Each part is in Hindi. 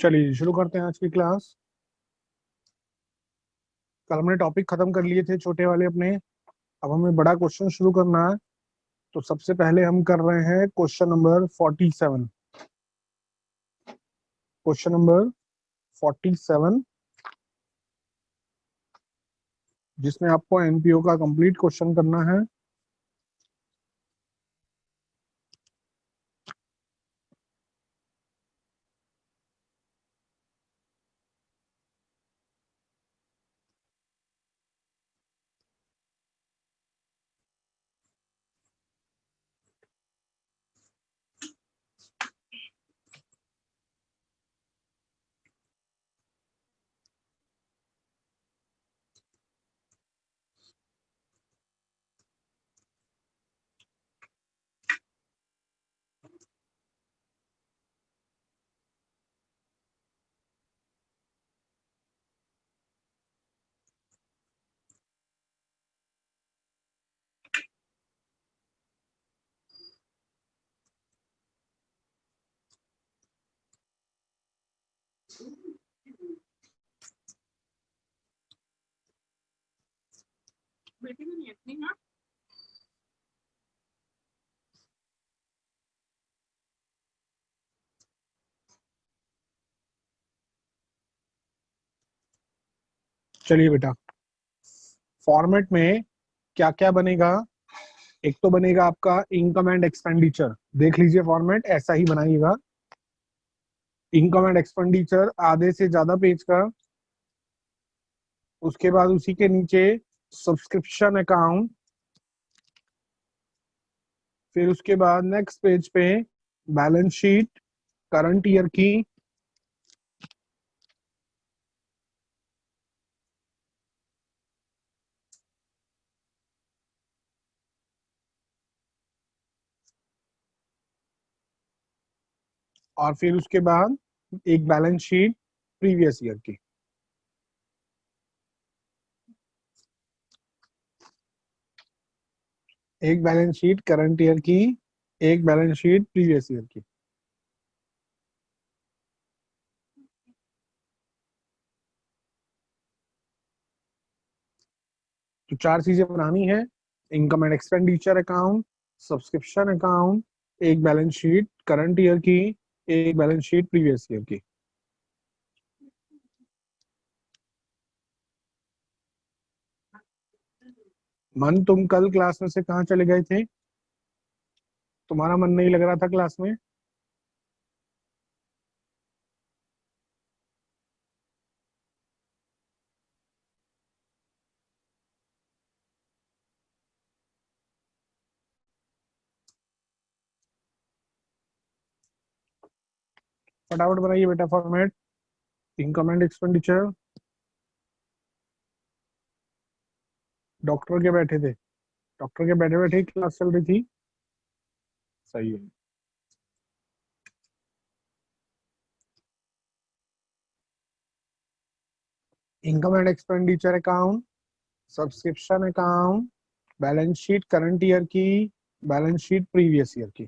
चलिए शुरू करते हैं आज की क्लास। कल हमने टॉपिक खत्म कर लिए थे छोटे वाले अपने। अब हमें बड़ा क्वेश्चन शुरू करना है। तो सबसे पहले हम कर रहे हैं क्वेश्चन नंबर 47। क्वेश्चन नंबर 47 जिसमें आपको एनपीओ का कंप्लीट क्वेश्चन करना है। चलिए बेटा, फॉर्मेट में क्या क्या बनेगा। एक तो बनेगा आपका इनकम एंड एक्सपेंडिचर। देख लीजिए, फॉर्मेट ऐसा ही बनाइएगा। इनकम एंड एक्सपेंडिचर आधे से ज्यादा पेज का। उसके बाद उसी के नीचे सब्सक्रिप्शन अकाउंट। फिर उसके बाद नेक्स्ट पेज पे बैलेंस शीट करंट ईयर की। और फिर उसके बाद एक बैलेंस शीट प्रीवियस ईयर की। एक बैलेंस शीट करंट ईयर की, एक बैलेंस शीट प्रीवियस ईयर की। तो चार चीजें बनानी है। Income and expenditure account, subscription account, एक बैलेंस शीट करंट ईयर की, एक बैलेंस शीट प्रीवियस ईयर की। मन, तुम कल क्लास में से कहाँ चले गए थे? तुम्हारा मन नहीं लग रहा था क्लास में? फटाफट बनाइए बेटा format. Income and expenditure. Doctor के बैठे थे? डॉक्टर के बैठे बैठे क्लास चल रही थी। सही है। Income and expenditure account, subscription account, balance sheet current year की, बैलेंस शीट प्रीवियस ईयर की।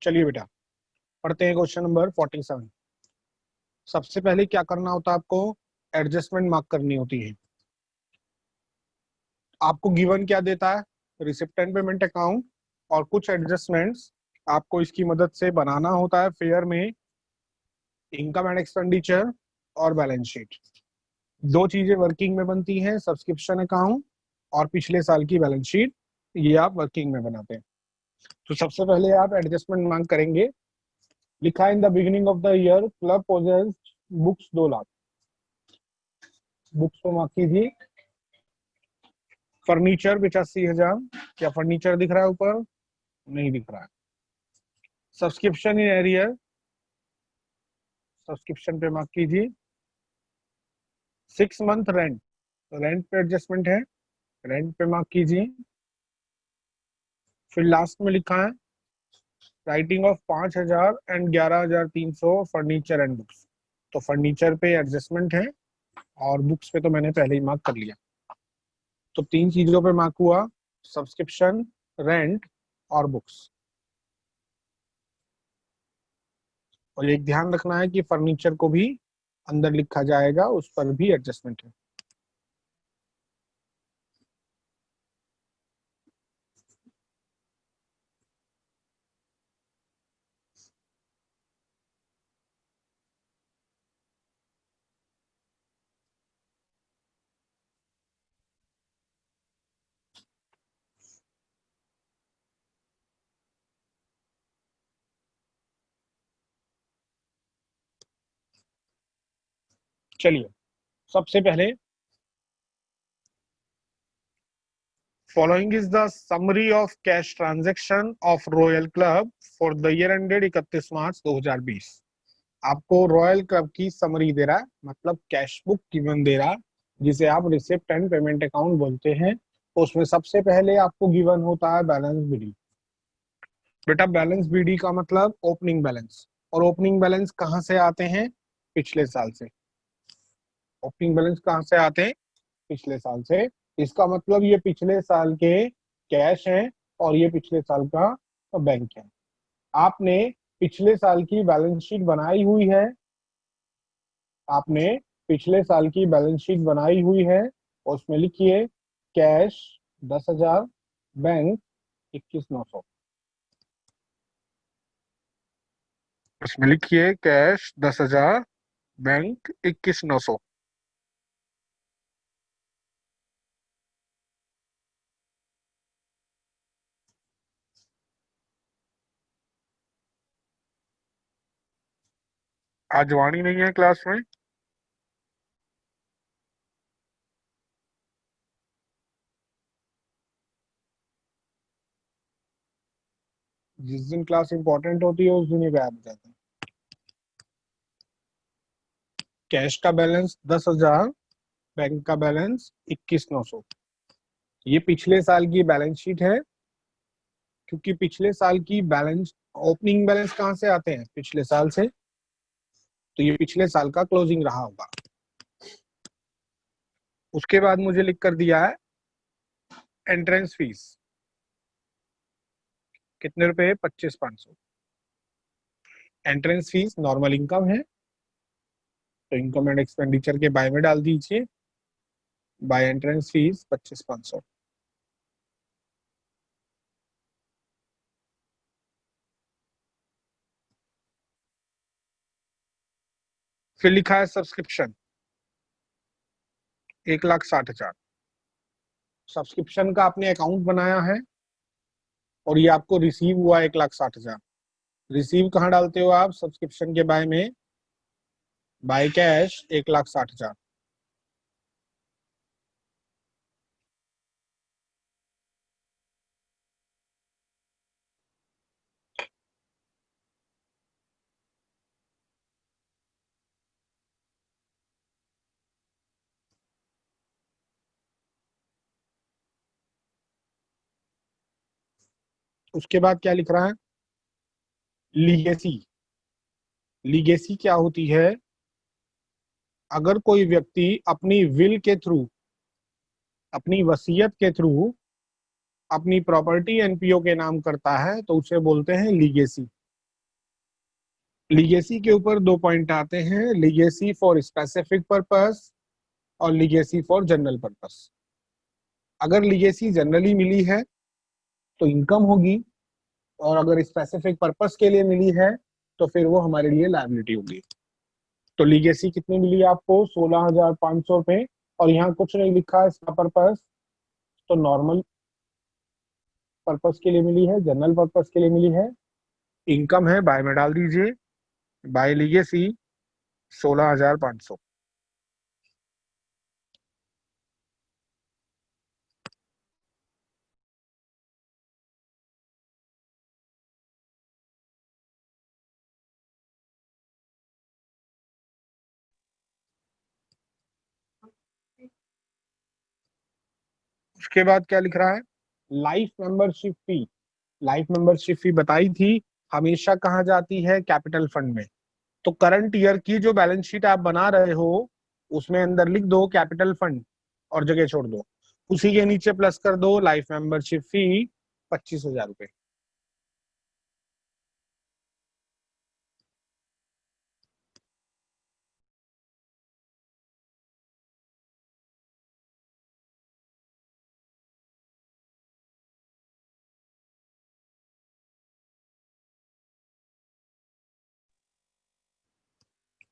चलिए बेटा, पढ़ते हैं क्वेश्चन नंबर 47। सबसे पहले क्या करना होता है आपको? एडजस्टमेंट मार्क करनी होती है। आपको गिवन क्या देता है? रिसिप्ट एंड पेमेंट अकाउंट और कुछ एडजस्टमेंट्स आपको इसकी मदद से बनाना होता है फेयर में। इनकम एंड एक्सपेंडिचर और बैलेंस शीट, दो चीजें वर्किंग में बनती हैं, सब्सक्रिप्शन अकाउंट और पिछले साल की बैलेंस शीट। ये आप वर्किंग में बनाते हैं। तो सबसे पहले आप एडजस्टमेंट मांग करेंगे। लिखा in the beginning of the year club possesses books 2 lakh. Books को मार्क कीजिए। फर्नीचर 85,000। क्या फर्नीचर दिख रहा है ऊपर? नहीं दिख रहा है। सब्सक्रिप्शन इन एरियर, सब्सक्रिप्शन पे मार्क कीजिए। 6 मंथ रेंट, रेंट पे एडजस्टमेंट है, रेंट पे मार्क कीजिए। फिर लास्ट में लिखा है writing of 5,000 and 11,300 furniture and books. तो फर्नीचर पे एडजस्टमेंट है और बुक्स पे तो मैंने पहले ही मार्क कर लिया। तो 3 चीजों पे मार्क हुआ, सब्सक्रिप्शन, रेंट और बुक्स। और एक ध्यान रखना है कि फर्नीचर को भी अंदर लिखा जाएगा, उस पर भी एडजस्टमेंट है। चलिए, सबसे पहले following is the summary of cash transaction of royal club for the year ended 31 March 2020। आपको रॉयल क्लब की समरी दे रहा है, मतलब कैश बुक गिवन दे रहा है, जिसे आप रिसिप्ट एंड पेमेंट अकाउंट बोलते हैं। उसमें सबसे पहले आपको गिवन होता है बैलेंस बीडी। बेटा बैलेंस बीडी का मतलब ओपनिंग बैलेंस, और ओपनिंग बैलेंस कहाँ से आते हैं? पिछले साल से। ओपनिंग बैलेंस कहाँ से आते हैं? पिछले साल से। इसका मतलब ये पिछले साल के कैश हैं और ये पिछले साल का बैंक है। आपने पिछले साल की बैलेंस शीट बनाई हुई है, आपने पिछले साल की बैलेंस शीट बनाई हुई है, और उसमें लिखिए कैश 10,000, बैंक 21,900। उसमें लिखिए कैश 10,000, बैंक 21,900। आज वाणी नहीं है क्लास में। जिस दिन क्लास इंपॉर्टेंट होती है उस दिन ही गायब हो जाता है। कैश का बैलेंस 10,000, बैंक का बैलेंस 21,900। ये पिछले साल की बैलेंस शीट है, क्योंकि पिछले साल की बैलेंस, ओपनिंग बैलेंस कहाँ से आते हैं? पिछले साल से। तो ये पिछले साल का क्लोजिंग रहा होगा। उसके बाद मुझे लिख कर दिया है एंट्रेंस फीस, कितने रुपए? 25,500। एंट्रेंस फीस नॉर्मल इनकम है, तो इनकम एंड एक्सपेंडिचर के बाय में डाल दीजिए, बाय एंट्रेंस फीस 25,500। फिर लिखा है सब्सक्रिप्शन 1,60,000। सब्सक्रिप्शन का आपने अकाउंट बनाया है और ये आपको रिसीव हुआ 1,60,000। रिसीव कहाँ डालते हो आप? सब्सक्रिप्शन के बाय में, बाय कैश 1,60,000। उसके बाद क्या लिख रहा है? लीगेसी। लीगेसी क्या होती है? अगर कोई व्यक्ति अपनी विल के थ्रू, अपनी वसीयत के थ्रू अपनी प्रॉपर्टी एनपीओ के नाम करता है तो उसे बोलते हैं लीगेसी। लीगेसी के ऊपर 2 पॉइंट आते हैं, लीगेसी फॉर स्पेसिफिक पर्पस और लीगेसी फॉर जनरल पर्पस। अगर लीगेसी जनरली मिली है तो इनकम होगी, और अगर स्पेसिफिक पर्पस के लिए मिली है तो फिर वो हमारे लिए लायबिलिटी होगी। तो लीगेसी कितनी मिली आपको? 16,500 रुपए। और यहाँ कुछ नहीं लिखा है इसका पर्पस, तो नॉर्मल पर्पस के लिए मिली है, जनरल पर्पस के लिए मिली है। इनकम है, बाय में डाल दीजिए, बाय लीगेसी 16,500। उसके बाद क्या लिख रहा है, life membership fee. Life membership fee बताई थी हमेशा कहाँ जाती है, कैपिटल फंड में। तो करंट ईयर की जो बैलेंस शीट आप बना रहे हो उसमें अंदर लिख दो कैपिटल फंड और जगह छोड़ दो, उसी के नीचे प्लस कर दो लाइफ मेंबरशिप फी 25,000 रुपए।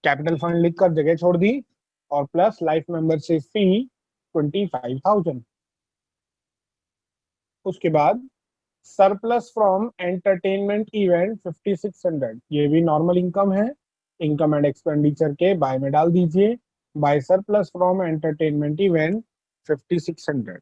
कैपिटल फंड लिखकर जगह छोड़ दी और प्लस लाइफ मेंबरशिप फी 25,000। उसके बाद सरप्लस फ्रॉम एंटरटेनमेंट इवेंट 5,600, ये भी नॉर्मल इनकम है, इनकम एंड एक्सपेंडिचर के बाय में डाल दीजिए, by surplus from entertainment event 5,600।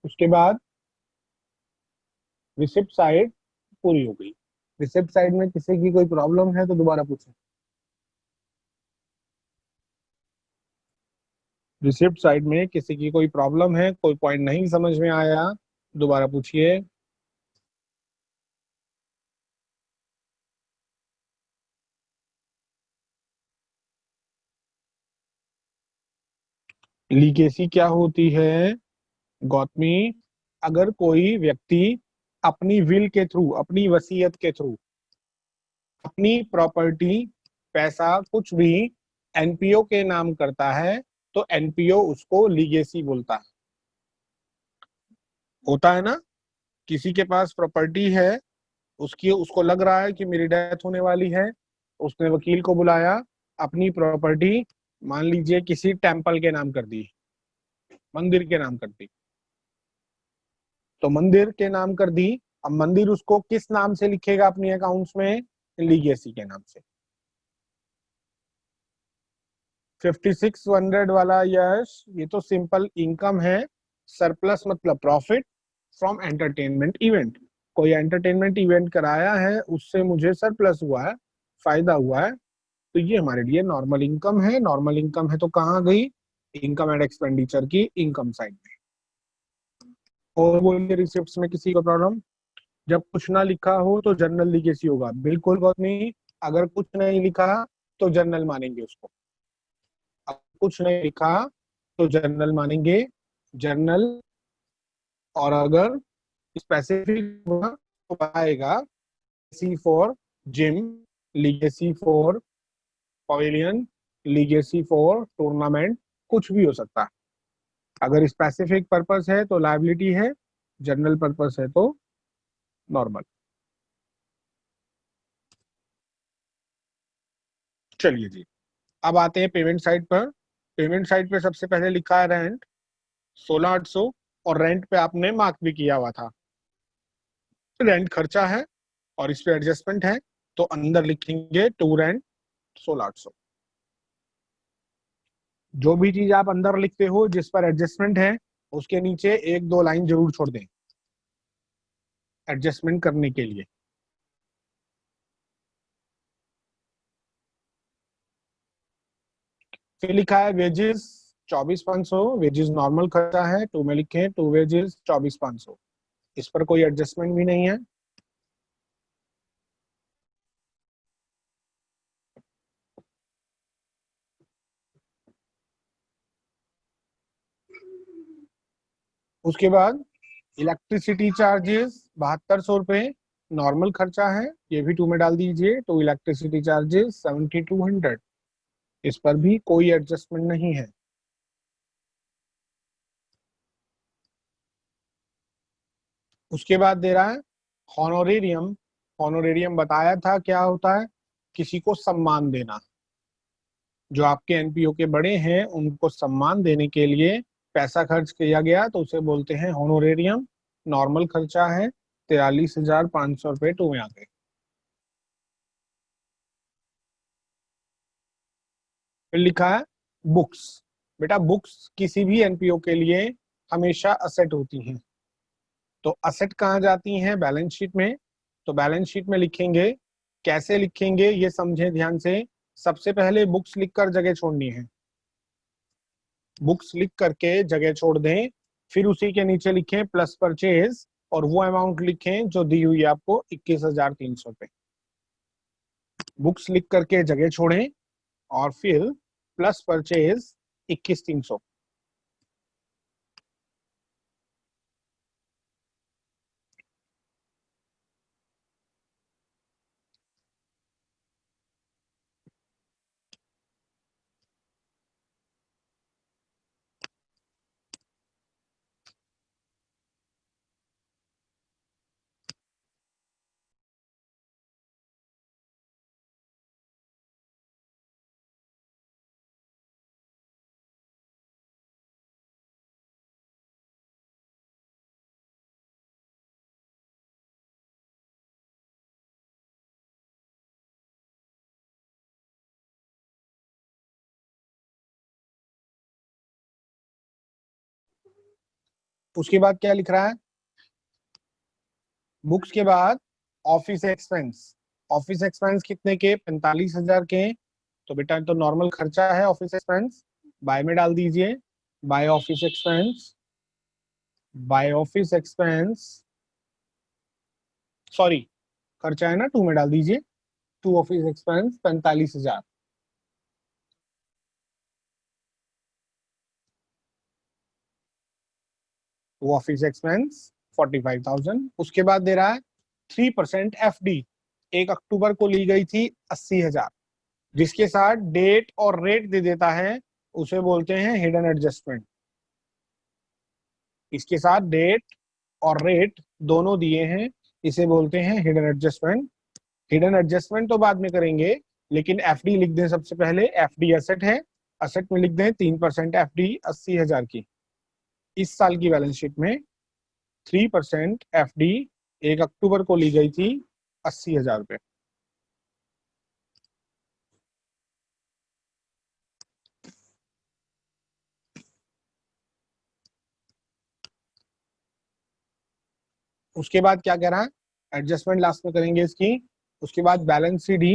उसके बाद रिसिप्ट साइड पूरी हो गई। रिसिप्ट साइड में किसी की कोई प्रॉब्लम है तो दोबारा पूछें। रिसिप्ट साइड में किसी की कोई प्रॉब्लम है, कोई पॉइंट नहीं समझ में आया, दोबारा पूछिए। लीगेसी क्या होती है गौतमी? अगर कोई व्यक्ति अपनी विल के थ्रू, अपनी वसीयत के थ्रू अपनी प्रॉपर्टी, पैसा, कुछ भी एनपीओ के नाम करता है तो एनपीओ उसको लीगेसी बोलता है। होता है ना, किसी के पास प्रॉपर्टी है, उसकी उसको लग रहा है कि मेरी डेथ होने वाली है, उसने वकील को बुलाया, अपनी प्रॉपर्टी मान लीजिए किसी टेम्पल के नाम कर दी, मंदिर के नाम कर दी, तो मंदिर के नाम कर दी। अब मंदिर उसको किस नाम से लिखेगा अपनी अकाउंट्स में? लीगेसी के नाम से। 5,600 वाला यश, ये तो सिंपल इनकम है। सरप्लस मतलब प्रॉफिट फ्रॉम एंटरटेनमेंट इवेंट, कोई एंटरटेनमेंट इवेंट कराया है उससे मुझे सरप्लस हुआ है, फायदा हुआ है, तो ये हमारे लिए नॉर्मल इनकम है। नॉर्मल इनकम है तो कहाँ गई? इनकम एंड एक्सपेंडिचर की इनकम साइड में। और बोलिए रिसिप्ट्स में किसी को प्रॉब्लम? जब कुछ ना लिखा हो तो जर्नल लीगेसी होगा, बिल्कुल बात नहीं। अगर कुछ नहीं लिखा तो जर्नल मानेंगे उसको, अब कुछ नहीं लिखा तो जर्नल मानेंगे, जर्नल। और अगर स्पेसिफिक हुआ तो आएगा legacy for gym, legacy for pavilion, legacy for tournament, कुछ भी हो सकता है। अगर स्पेसिफिक पर्पस है तो लायबिलिटी है, जनरल पर्पस है तो नॉर्मल। चलिए जी, अब आते हैं पेमेंट साइड पर। पेमेंट साइड पे सबसे पहले लिखा है रेंट 16,800, और रेंट पे आपने मार्क भी किया हुआ था, रेंट खर्चा है और इस पे एडजस्टमेंट है, तो अंदर लिखेंगे टू रेंट 16,800। जो भी चीज आप अंदर लिखते हो जिस पर एडजस्टमेंट है उसके नीचे एक दो लाइन जरूर छोड़ दें एडजस्टमेंट करने के लिए। फिर लिखा है वेजेस 24,500, वेजेस नॉर्मल खर्चा है, टू में लिखे टू वेजेस 24,500, इस पर कोई एडजस्टमेंट भी नहीं है। उसके बाद इलेक्ट्रिसिटी चार्जेस 7,200 रुपए नॉर्मल खर्चा है, ये भी टू में डाल दीजिए, टू इलेक्ट्रिसिटी चार्जेस 7,200, इस पर भी कोई एडजस्टमेंट नहीं है। उसके बाद दे रहा है हॉनोरेरियम। हॉनोरेरियम बताया था क्या होता है? किसी को सम्मान देना, जो आपके एनपीओ के बड़े हैं उनको सम्मान देने के लिए पैसा खर्च किया गया तो उसे बोलते हैं हॉनोरेरियम। नॉर्मल खर्चा है, 43,500 रुपये टू में आ गए। फिर लिखा है बुक्स, बेटा बुक्स किसी भी एनपीओ के लिए हमेशा असेट होती हैं। तो असेट कहाँ जाती हैं? बैलेंस शीट में। तो बैलेंस शीट में लिखेंगे, कैसे लिखेंगे ये समझें ध्यान से। सबसे पहले बुक्स लिखकर जगह छोड़नी है, बुक्स लिख करके जगह छोड़ दें। फिर उसी के नीचे लिखें प्लस परचेज, और वो अमाउंट लिखें जो दी हुई है आपको 21,300 रुपए। बुक्स लिख करके जगह छोड़ें और फिर प्लस परचेज 21,300। उसके बाद क्या लिख रहा है? बुक्स के बाद ऑफिस एक्सपेंस। ऑफिस एक्सपेंस कितने के? 45,000 के। तो बेटा तो नॉर्मल खर्चा है ऑफिस एक्सपेंस, बाय में डाल दीजिए, by office expense, by office expense, sorry खर्चा है ना, टू में डाल दीजिए, to office expense 45,000। To office expense 45,000। उसके बाद दे रहा है 3% एफडी, 1 अक्टूबर को ली गई थी 80,000, जिसके साथ डेट और रेट दे देता है, उसे बोलते हैं हिडन एडजस्टमेंट। इसके साथ डेट और रेट दोनों दिए हैं, इसे बोलते हैं हिडन एडजस्टमेंट। हिडन एडजस्टमेंट तो बाद में करेंगे, लेकिन एफडी लिख दें सबसे पहले। एफडी एसेट है, एसेट में लिख दें 3% एफडी 80,000 की। इस साल की बैलेंस शीट में 3% एफडी 1 अक्टूबर को ली गई थी 80,000 रुपए। उसके बाद क्या कह रहा है? एडजस्टमेंट लास्ट में करेंगे इसकी। उसके बाद balance CD.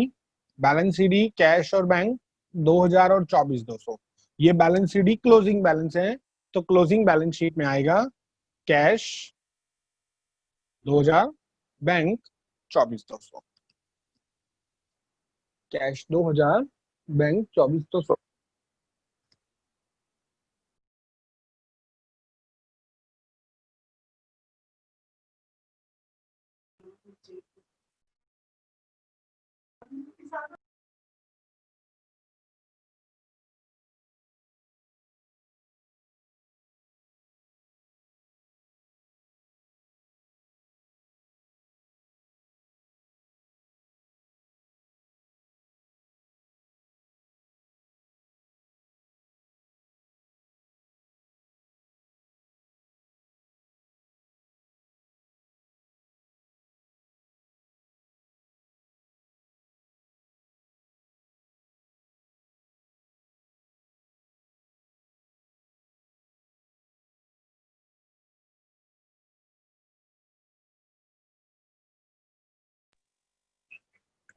Balance CD cash और बैंक 2,000 और 24,200, ये बैलेंस सीडी क्लोजिंग बैलेंस है, तो क्लोजिंग बैलेंस शीट में आएगा कैश 2,000, बैंक 24,200। Cash 2,000, bank 24,200।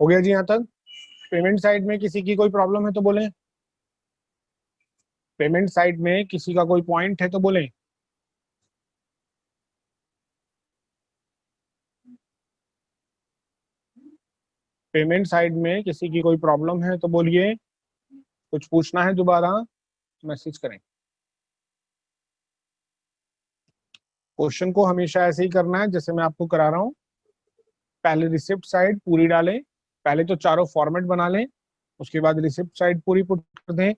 हो गया जी यहाँ तक? पेमेंट साइड में किसी की कोई प्रॉब्लम है तो बोलें। पेमेंट साइड में किसी का कोई पॉइंट है तो बोलें। पेमेंट साइड में किसी की कोई प्रॉब्लम है तो बोलिए। कुछ पूछना है दोबारा मैसेज करें। क्वेश्चन को हमेशा ऐसे ही करना है जैसे मैं आपको करा रहा हूँ। पहले रिसिप्ट साइड पूरी डालें, पहले तो चारों फॉर्मेट बना लें, उसके बाद रिसिप्ट साइड पूरी पुट कर दें,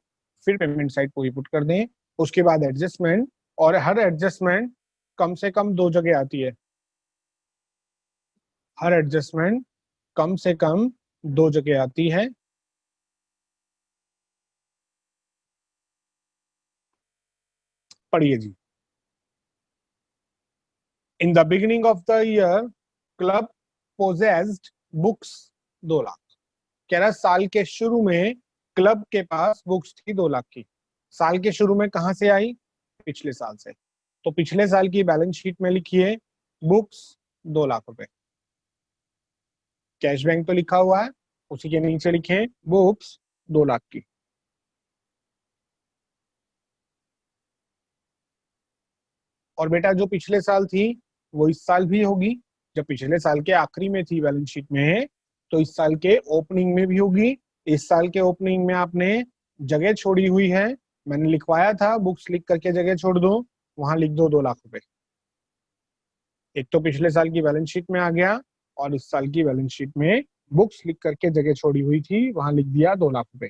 फिर पेमेंट साइड पूरी पुट कर दें, उसके बाद एडजस्टमेंट। और हर एडजस्टमेंट कम से कम 2 जगह आती है, हर एडजस्टमेंट कम से कम 2 जगह आती है। पढ़िए जी। In the beginning of the year club possessed books 2 lakh. कह रहा है साल के शुरू में क्लब के पास बुक्स थी 2 लाख की। साल के शुरू में कहाँ से आई? पिछले साल से। तो पिछले साल की बैलेंस शीट में लिखिए बुक्स 2 लाख रुपए। कैश बैंक तो लिखा हुआ है, उसी के नीचे लिखे बुक्स 2 लाख की। और बेटा जो पिछले साल थी वो इस साल भी होगी। जब पिछले साल के आखिरी में थी बैलेंस शीट में, तो इस साल के ओपनिंग में भी होगी। इस साल के ओपनिंग में आपने जगह छोड़ी हुई है, मैंने लिखवाया था बुक्स लिख करके जगह छोड़ दो, वहां लिख दो 2 लाख रुपए। एक तो पिछले साल की बैलेंस शीट में आ गया, और इस साल की बैलेंस शीट में बुक्स लिख करके जगह छोड़ी हुई थी, वहां लिख दिया 2 लाख रुपए।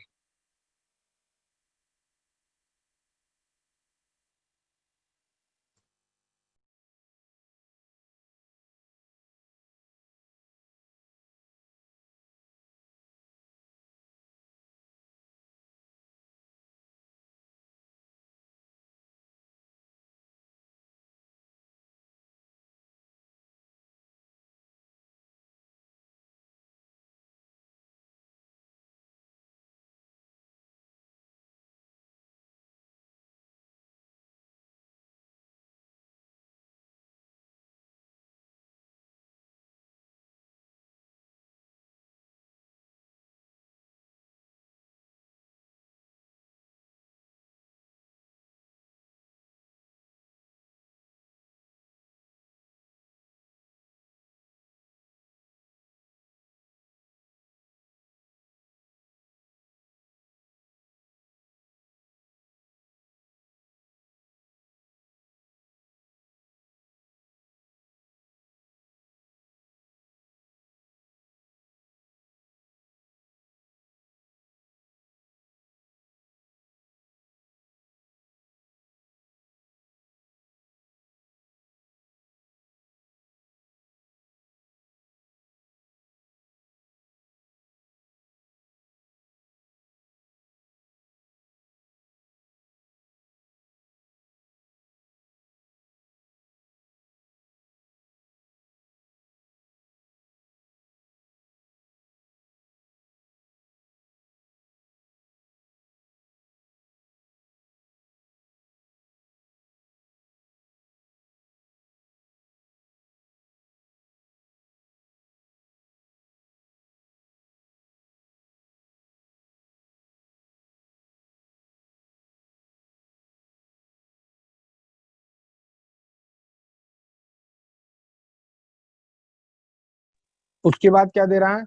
उसके बाद क्या दे रहा है?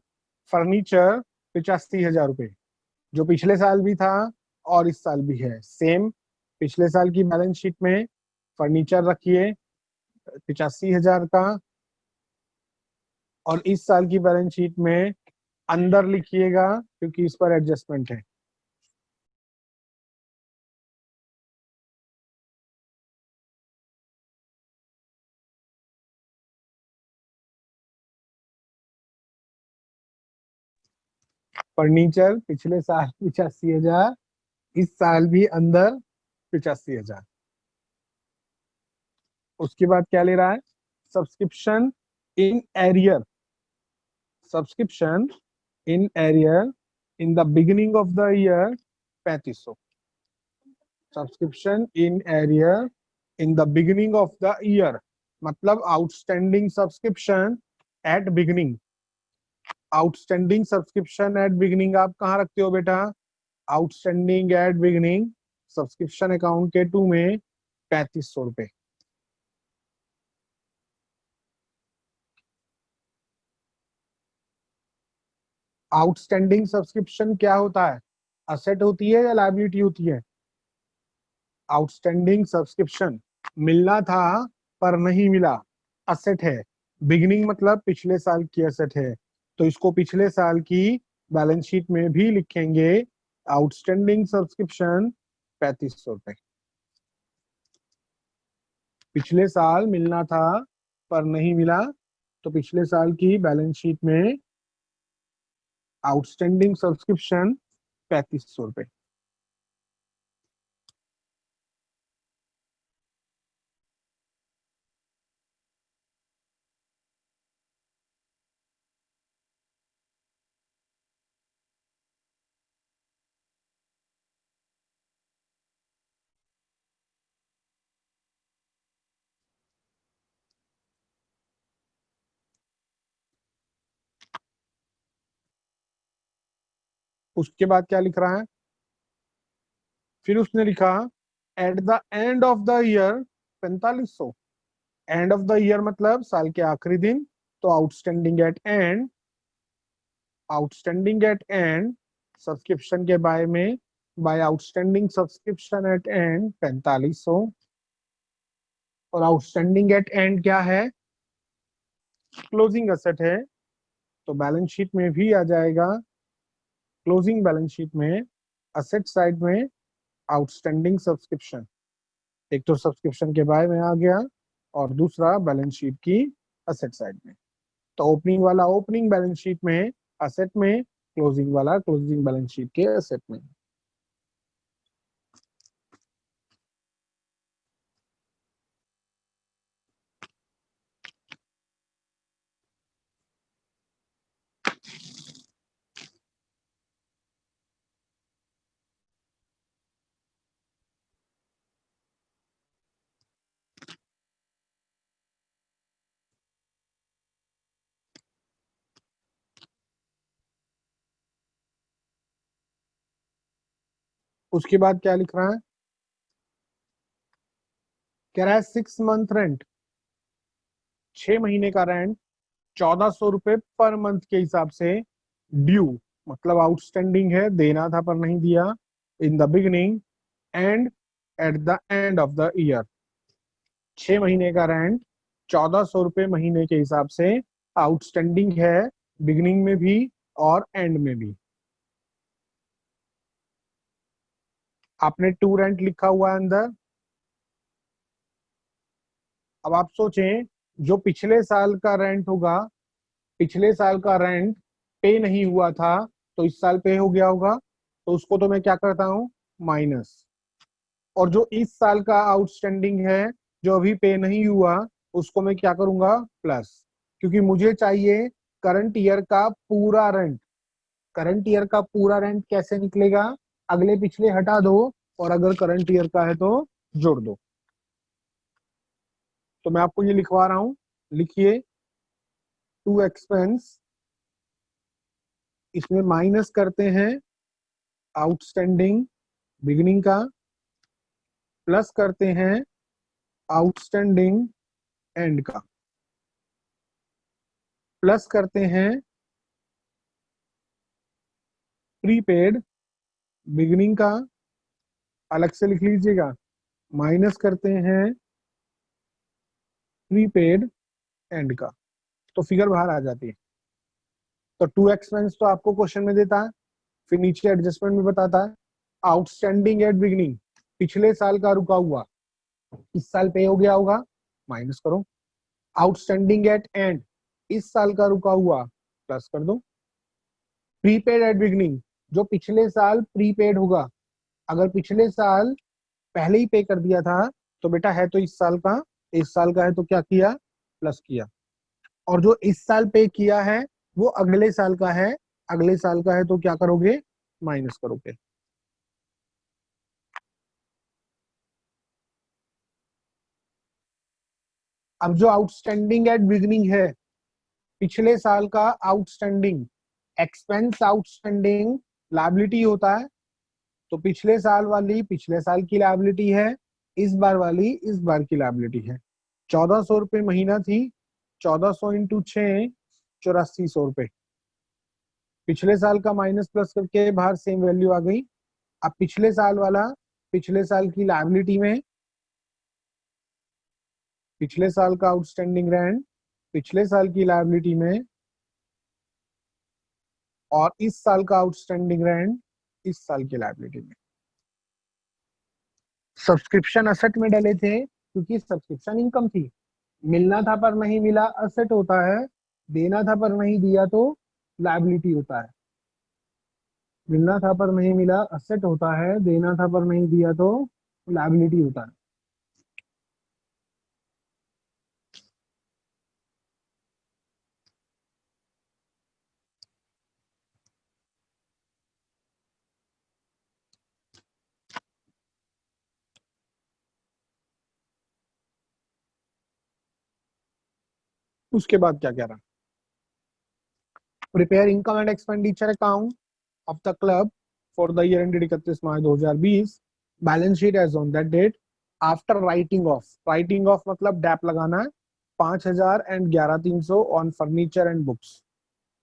फर्नीचर 85,000 रुपये, जो पिछले साल भी था और इस साल भी है सेम। पिछले साल की बैलेंस शीट में फर्नीचर रखिए 85,000 का, और इस साल की बैलेंस शीट में अंदर लिखिएगा क्योंकि इस पर एडजस्टमेंट है। फर्नीचर पिछले साल 85,000, इस साल भी अंदर 85,000। उसके बाद क्या ले रहा है? Subscription in arrear, subscription in arrear in the beginning of the year 3500। Subscription in arrear in the beginning of the year, मतलब outstanding subscription at beginning. Outstanding subscription at beginning आप कहाँ रखते हो बेटा? Outstanding at beginning subscription account के टू में 3500 रुपए। आउटस्टैंडिंग सब्सक्रिप्शन क्या होता है? असेट होती है या लायबिलिटी होती है? आउटस्टैंडिंग सब्सक्रिप्शन मिलना था पर नहीं मिला, असेट है। बिगिनिंग मतलब पिछले साल की असेट है, तो इसको पिछले साल की बैलेंस शीट में भी लिखेंगे आउटस्टैंडिंग सब्सक्रिप्शन 3500 रुपए। पिछले साल मिलना था पर नहीं मिला, तो पिछले साल की बैलेंस शीट में आउटस्टैंडिंग सब्सक्रिप्शन 3500 रुपए। उसके बाद क्या लिख रहा है, फिर उसने लिखा at the end of the year 4500। End of the year मतलब साल के आखिरी दिन, तो outstanding at end, outstanding at end subscription के बाय में, by outstanding subscription at end 4500। और आउटस्टैंडिंग एट एंड क्या है, क्लोजिंग असेट है, तो बैलेंस शीट में भी आ जाएगा, क्लोजिंग बैलेंस शीट में असेट साइड में आउटस्टैंडिंग सब्सक्रिप्शन, एक तो सब्सक्रिप्शन के बाय में आ गया और दूसरा बैलेंस शीट की असेट साइड में। तो ओपनिंग वाला ओपनिंग बैलेंस शीट में असेट में, क्लोजिंग वाला क्लोजिंग बैलेंस शीट के असेट में। उसके बाद क्या लिख रहा है, कह रहा है 6 मंथ रेंट, 6 महीने का रेंट 1400 रुपए पर मंथ के हिसाब से ड्यू, मतलब आउटस्टैंडिंग है, देना था पर नहीं दिया, इन the beginning and eight the end of the year. 6 महीने का रेंट 1400 रुपए महीने के हिसाब से आउटस्टैंडिंग है, बिगिनिंग में भी और एंड में भी। आपने टू रेंट लिखा हुआ है अंदर। अब आप सोचें, जो पिछले साल का रेंट होगा, पिछले साल का रेंट पे नहीं हुआ था तो इस साल पे हो गया होगा, तो उसको तो मैं क्या करता हूँ, माइनस। और जो इस साल का आउटस्टैंडिंग है, जो अभी पे नहीं हुआ, उसको मैं क्या करूंगा, प्लस। क्योंकि मुझे चाहिए करंट ईयर का पूरा रेंट। करंट ईयर का पूरा रेंट कैसे निकलेगा, अगले पिछले हटा दो और अगर करंट ईयर का है तो जोड़ दो। तो मैं आपको ये लिखवा रहा हूं, लिखिए टू एक्सपेंस, इसमें माइनस करते हैं आउटस्टैंडिंग बिगिनिंग का, प्लस करते हैं आउटस्टैंडिंग एंड का, प्लस करते हैं प्रीपेड बिगिनिंग का, अलग से लिख लीजिएगा, माइनस करते हैं प्रीपेड एंड का, तो फिगर बाहर आ जाती है। तो टू एक्सपेंस तो आपको क्वेश्चन में देता है, फिर नीचे एडजस्टमेंट में बताता है आउटस्टैंडिंग एट बिगिनिंग, पिछले साल का रुका हुआ, इस साल पे हो गया होगा, माइनस करो। आउटस्टैंडिंग एट एंड, इस साल का रुका हुआ, प्लस कर दो। प्रीपेड एट बिगिनिंग, जो पिछले साल प्रीपेड होगा, अगर पिछले साल पहले ही पे कर दिया था तो बेटा है तो इस साल का, इस साल का है तो क्या किया, प्लस किया। और जो इस साल पे किया है वो अगले साल का है, अगले साल का है तो क्या करोगे, माइनस करोगे। अब जो आउटस्टैंडिंग एट बिगिनिंग है, पिछले साल का आउटस्टैंडिंग, एक्सपेंस आउटस्टैंडिंग लायबिलिटी होता है, तो पिछले साल वाली पिछले साल की लायबिलिटी है, इस बार वाली इस बार की लायबिलिटी है। 1400 रुपये महीना थी, 1400 इंटू 6, 8400 रुपये। पिछले साल का माइनस प्लस करके बाहर सेम वैल्यू आ गई। अब पिछले साल वाला, पिछले साल की लायबिलिटी में, पिछले साल का आउटस्टैंडिंग रेंट पिछले साल की लायबिलिटी में, और इस साल का आउटस्टैंडिंग रेंट इस साल की लायबिलिटी में। सब्सक्रिप्शन असेट में डले थे क्योंकि सब्सक्रिप्शन इनकम थी, मिलना था पर नहीं मिला असेट होता है, देना था पर नहीं दिया तो लायबिलिटी होता है। मिलना था पर नहीं मिला असेट होता है, देना था पर नहीं दिया तो लायबिलिटी होता है। उसके बाद क्या कह रहा, prepare income and expenditure account of the club for the year ended 31 March 2020, balance sheet as on that date, after writing off मतलब डैप लगाना है 5,000 and 11,300 on furniture and books.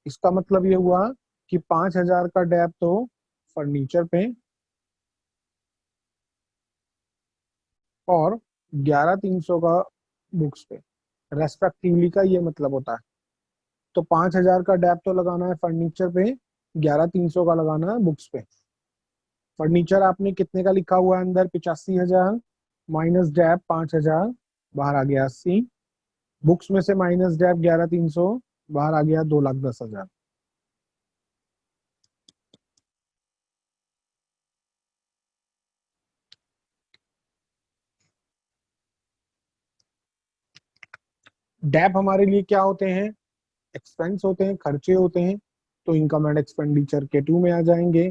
इसका मतलब ये हुआ कि 5,000 का डैप तो फर्नीचर पे और 11,300 का बुक्स पे रेस्पेक्टिवली का ये मतलब होता है। तो 5,000 का डैप तो लगाना है फर्नीचर पे, 11,300 का लगाना है बुक्स पे। फर्नीचर आपने कितने का लिखा हुआ है अंदर, 85,000 माइनस डैप 5,000, बाहर आ गया 80। बुक्स में से माइनस डैप 11,300, बाहर आ गया 2,10,000। डैप हमारे लिए क्या होते हैं, एक्सपेंस होते हैं, खर्चे होते हैं। तो इनकम एंड एक्सपेंडिचर के टू में आ जाएंगे,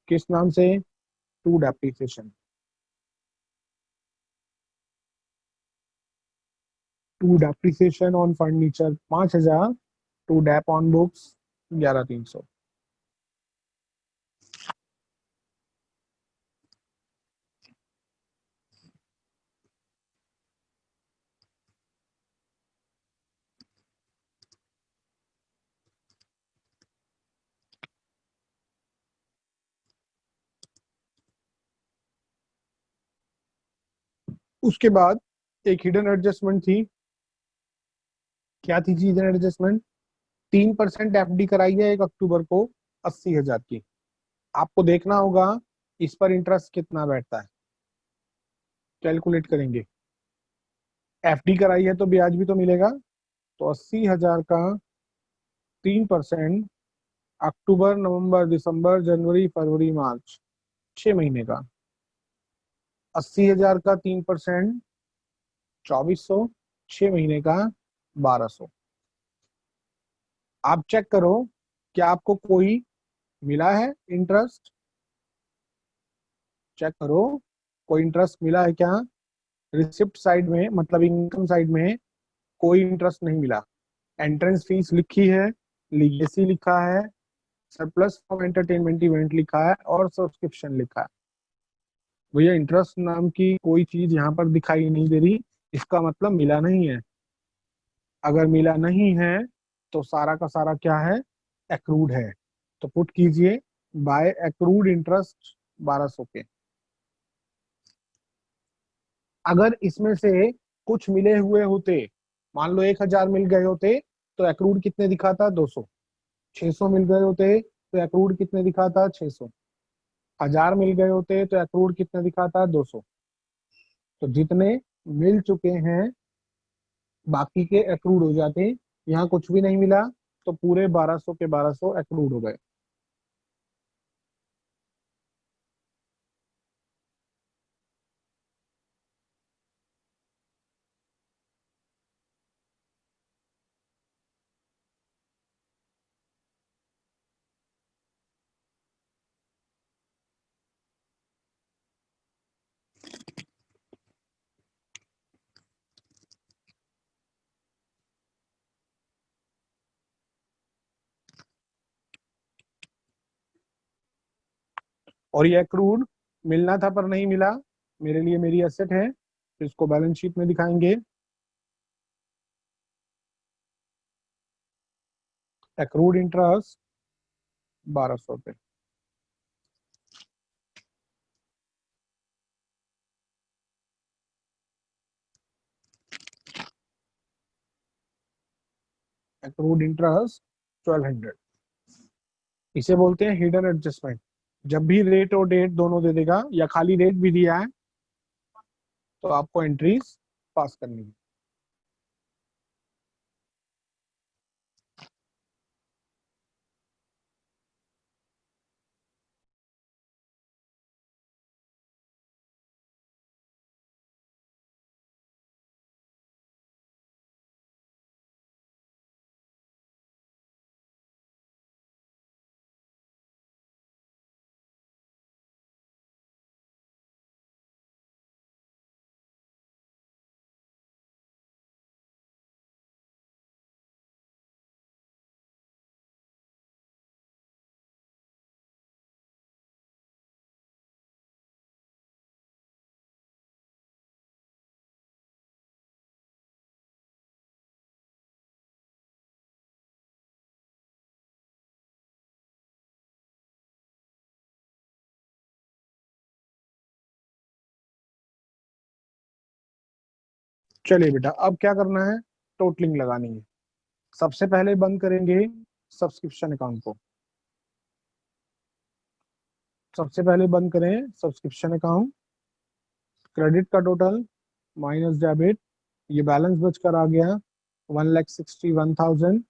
किस नाम से, to depreciation. To depreciation on furniture 5,000, to dep on books 11,300। उसके बाद एक हिडन एडजस्टमेंट थी। क्या थी हिडन एडजस्टमेंट, 3% एफडी कराई है 1 अक्टूबर को 80,000 की। आपको देखना होगा इस पर इंटरेस्ट कितना बैठता है, कैलकुलेट करेंगे। एफडी कराई है तो ब्याज भी तो मिलेगा। तो 80,000 का 3%, अक्टूबर नवंबर दिसंबर जनवरी फरवरी मार्च, 6 महीने का। 80,000 का 3%, 2,400, 6 महीने का 1,200। आप चेक करो क्या आपको कोई मिला है इंटरेस्ट, चेक करो कोई इंटरेस्ट मिला है क्या। रिसिप्ट साइड में मतलब इनकम साइड में कोई इंटरेस्ट नहीं मिला। एंट्रेंस फीस लिखी है, लीगेसी लिखा है, सरप्लस फ्रॉम एंटरटेनमेंट इवेंट लिखा है और सब्सक्रिप्शन लिखा है। भैया इंटरेस्ट नाम की कोई चीज यहाँ पर दिखाई नहीं दे रही, इसका मतलब मिला नहीं है। अगर मिला नहीं है तो सारा का सारा क्या है, एक्रूड है। तो पुट कीजिए बाय एक्रूड इंटरेस्ट 1,200 के। अगर इसमें से कुछ मिले हुए होते, मान लो 1,000 मिल गए होते तो एक्रूड कितने दिखाता, 200। 600 मिल गए होते तो एक्रूड कितने दिखाता, 600। 1,000 मिल गए होते तो एक्रूड कितने दिखाता, 200। तो जितने मिल चुके हैं बाकी के एक्रूड हो जाते। यहाँ कुछ भी नहीं मिला तो पूरे 1,200 के 1,200 एक्रूड हो गए। और ये एक्रूड मिलना था पर नहीं मिला, मेरे लिए मेरी एसेट है, तो इसको बैलेंस शीट में दिखाएंगे। एक्रूड इंटरेस्ट 1,200 रुपये। एक्रूड इंटरेस्ट 1,200, इसे बोलते हैं हिडन एडजस्टमेंट। जब भी रेट और डेट दोनों दे देगा या खाली रेट भी दिया है तो आपको एंट्रीज पास करनी है। चलिए बेटा, अब क्या करना है, टोटलिंग लगानी है। सबसे पहले बंद करेंगे सब्सक्रिप्शन अकाउंट को। सबसे पहले बंद करें सब्सक्रिप्शन अकाउंट। क्रेडिट का टोटल माइनस डेबिट, ये बैलेंस बचकर आ गया 1,61,000।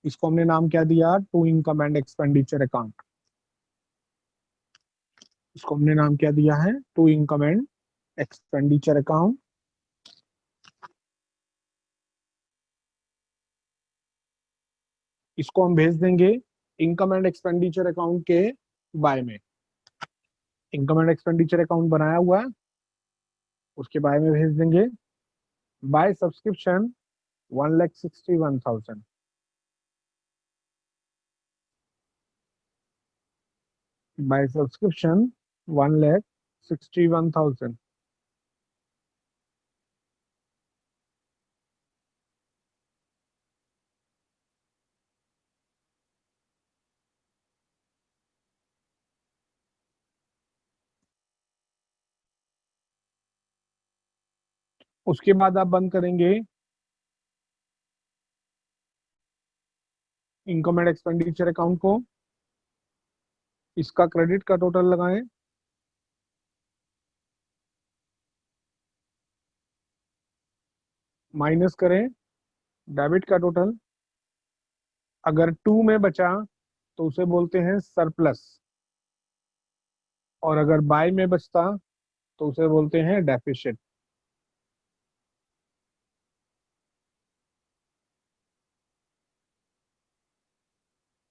इसको हमने नाम क्या दिया, to income and expenditure account. इसको हमने नाम क्या दिया है, to income and expenditure account. इसको हम भेज देंगे इनकम एंड एक्सपेंडिचर अकाउंट के बाय में। इनकम एंड एक्सपेंडिचर अकाउंट बनाया हुआ है, उसके बाय में भेज देंगे। By subscription 1,61,000। By subscription 1,61,000। उसके बाद आप बंद करेंगे इनकम एंड एक्सपेंडिचर अकाउंट को। इसका क्रेडिट का टोटल लगाएं, माइनस करें डेबिट का टोटल। अगर टू में बचा तो उसे बोलते हैं सरप्लस, और अगर बाय में बचता तो उसे बोलते हैं डेफिसिट।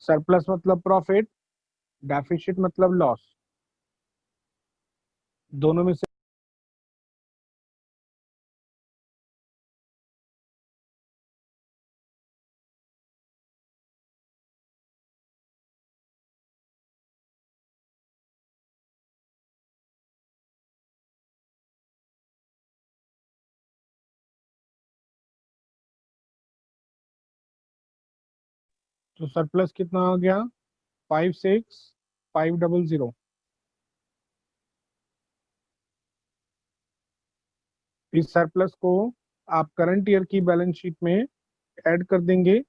सरप्लस मतलब प्रॉफिट, डेफिसिट मतलब लॉस। दोनों में से तो सरप्लस कितना आ गया, 56,500। इस सरप्लस को आप करंट ईयर की बैलेंस शीट में ऐड कर देंगे,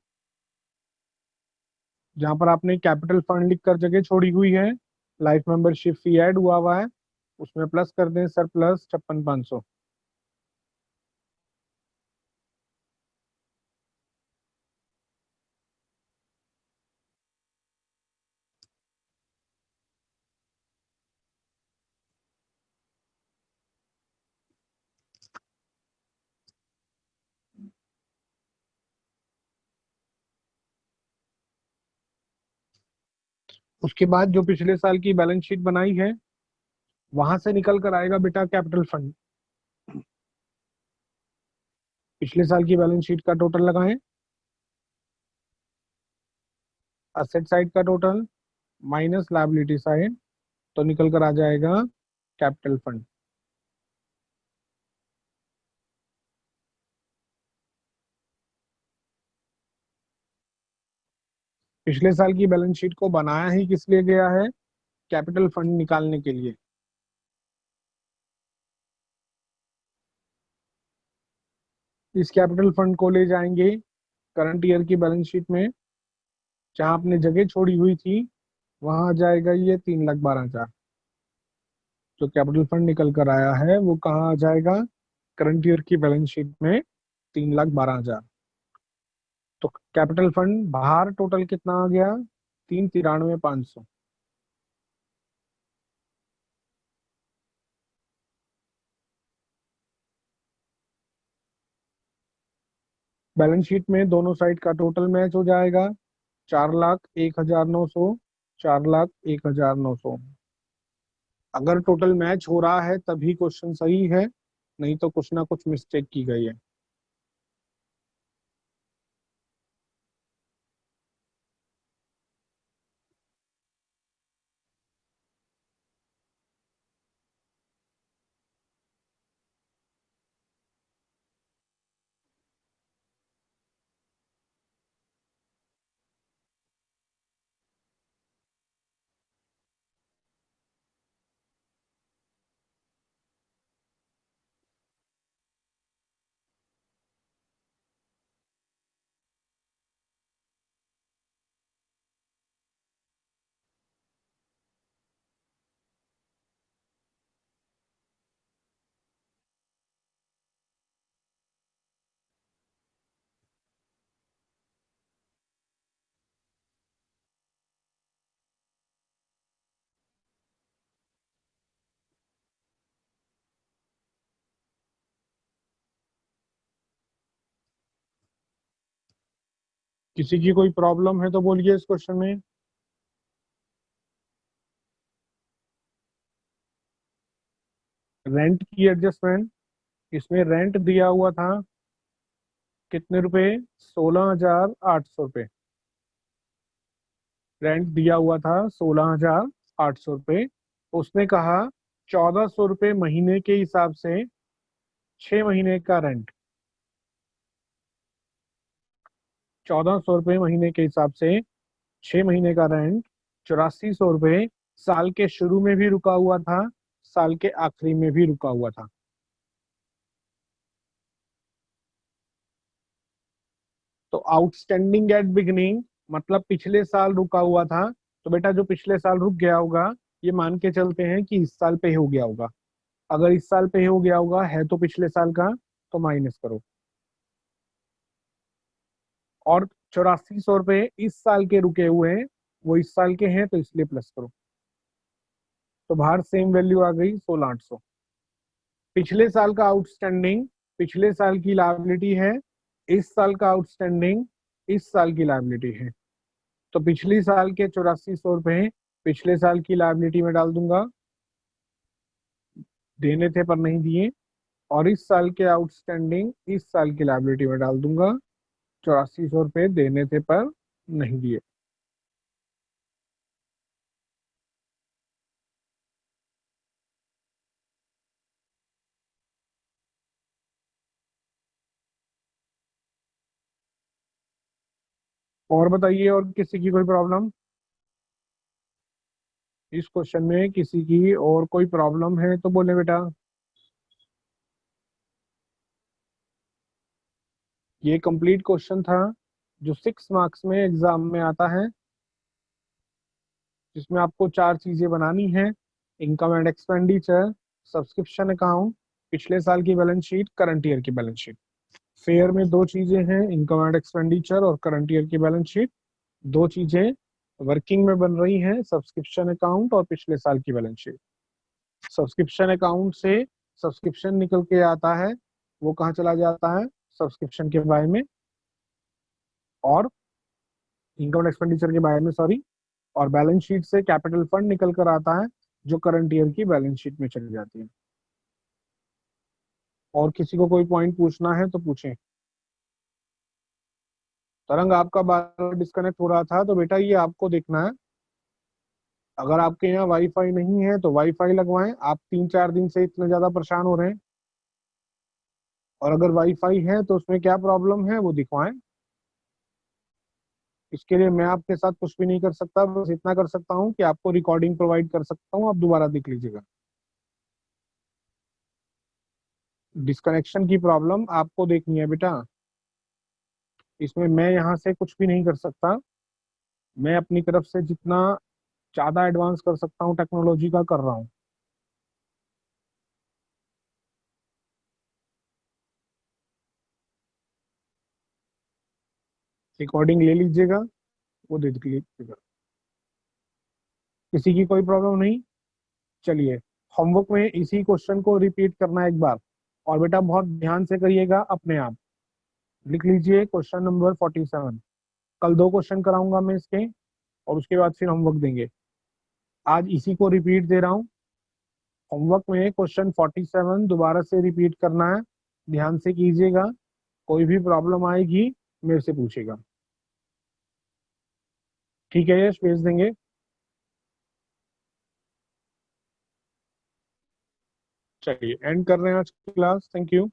जहां पर आपने कैपिटल फंड लिख कर जगह छोड़ी हुई है, लाइफ मेंबरशिप फी ऐड हुआ है, उसमें प्लस कर दें सरप्लस 56,500। उसके बाद जो पिछले साल की बैलेंस शीट बनाई है, वहां से निकल कर आएगा बेटा कैपिटल फंड। पिछले साल की बैलेंस शीट का टोटल लगाएं, असेट साइड का टोटल माइनस लायबिलिटी साइड, तो निकल कर आ जाएगा कैपिटल फंड। पिछले साल की बैलेंस शीट को बनाया ही किस लिए गया है, कैपिटल फंड निकालने के लिए। इस कैपिटल फंड को ले जाएंगे करंट ईयर की बैलेंस शीट में, जहां आपने जगह छोड़ी हुई थी वहां आ जाएगा ये 3,12,000। जो कैपिटल फंड निकल कर आया है वो कहाँ आ जाएगा, करंट ईयर की बैलेंस शीट में 3,12,000। तो कैपिटल फंड बाहर टोटल कितना आ गया, 3,93,500। बैलेंस शीट में दोनों साइड का टोटल मैच हो जाएगा, 4,01,900, 4,01,900। अगर टोटल मैच हो रहा है तभी क्वेश्चन सही है, नहीं तो कुछ ना कुछ मिस्टेक की गई है। किसी की कोई प्रॉब्लम है तो बोलिए इस क्वेश्चन में। रेंट की एडजस्टमेंट, इसमें रेंट दिया हुआ था कितने रुपए, 16,800 रुपये। रेंट दिया हुआ था 16,800 रुपये। उसने कहा 1,400 रुपये महीने के हिसाब से 6 महीने का रेंट, 1,400 रुपये महीने के हिसाब से 6 महीने का रेंट, 8,400 रुपये साल के शुरू में भी रुका हुआ था, साल के आखिरी में भी रुका हुआ था। तो आउटस्टैंडिंग एट बिगनिंग मतलब पिछले साल रुका हुआ था, तो बेटा जो पिछले साल रुक गया होगा ये मान के चलते हैं कि इस साल पे हो गया होगा। अगर इस साल पे हो गया होगा है तो पिछले साल का, तो माइनस करो। और 8,400 रुपये इस साल के रुके हुए हैं, वो इस साल के हैं तो इसलिए प्लस करो। तो बाहर सेम वैल्यू आ गई 16,800। पिछले साल का आउटस्टैंडिंग पिछले साल की लायबिलिटी है, इस साल का आउटस्टैंडिंग इस साल की लायबिलिटी है। तो पिछली साल के 8,400 रुपये पिछले साल की लायबिलिटी में डाल दूंगा, देने थे पर नहीं दिए। और इस साल के आउटस्टैंडिंग इस साल की लायबिलिटी में डाल दूंगा, 8,400 रुपये देने थे पर नहीं दिए। और बताइए, और किसी की कोई प्रॉब्लम इस क्वेश्चन में, किसी की और कोई प्रॉब्लम है तो बोले बेटा। ये कंप्लीट क्वेश्चन था जो 6 मार्क्स में एग्जाम में आता है, जिसमें आपको 4 चीजें बनानी है: income and expenditure, subscription account, पिछले साल की बैलेंस शीट, करंट ईयर की बैलेंस शीट। फेयर में 2 चीजें हैं, इनकम एंड एक्सपेंडिचर और करंट ईयर की बैलेंस शीट। 2 चीजें वर्किंग में बन रही हैं, सब्सक्रिप्शन अकाउंट और पिछले साल की बैलेंस शीट। सब्सक्रिप्शन अकाउंट से सब्सक्रिप्शन निकल के आता है, वो कहाँ चला जाता है, सब्सक्रिप्शन के बारे में। और इनकम एंड एक्सपेंडिचर के बारे में, सॉरी। और बैलेंस शीट से कैपिटल फंड निकल कर आता है, जो करंट ईयर की बैलेंस शीट में चली जाती है। और किसी को कोई पॉइंट पूछना है तो पूछें। तरंग, आपका बार डिस्कनेक्ट हो रहा था, तो बेटा ये आपको देखना है। अगर आपके यहाँ वाईफाई नहीं है तो वाईफाई लगवाएं। आप 3-4 दिन से इतने ज्यादा परेशान हो रहे हैं। और अगर वाईफाई है तो उसमें क्या प्रॉब्लम है वो दिखवाएं। इसके लिए मैं आपके साथ कुछ भी नहीं कर सकता, बस इतना कर सकता हूँ कि आपको रिकॉर्डिंग प्रोवाइड कर सकता हूँ, आप दोबारा देख लीजिएगा। डिस्कनेक्शन की प्रॉब्लम आपको देखनी है बेटा, इसमें मैं यहाँ से कुछ भी नहीं कर सकता। मैं अपनी तरफ से जितना ज्यादा एडवांस कर सकता हूँ टेक्नोलॉजी का कर रहा हूँ। रिकॉर्डिंग ले लीजिएगा, वो दे लीजिएगा। किसी की कोई प्रॉब्लम नहीं। चलिए, होमवर्क में इसी क्वेश्चन को रिपीट करना है एक बार। और बेटा बहुत ध्यान से करिएगा, अपने आप लिख लीजिए क्वेश्चन नंबर 47। कल 2 क्वेश्चन कराऊंगा मैं इसके, और उसके बाद फिर होमवर्क देंगे। आज इसी को रिपीट दे रहा हूँ। होमवर्क में क्वेश्चन 47 दोबारा से रिपीट करना है, ध्यान से कीजिएगा। कोई भी प्रॉब्लम आएगी मेरे से पूछेगा। ठीक है, यश भेज देंगे। चलिए एंड कर रहे हैं आज की क्लास। Thank you.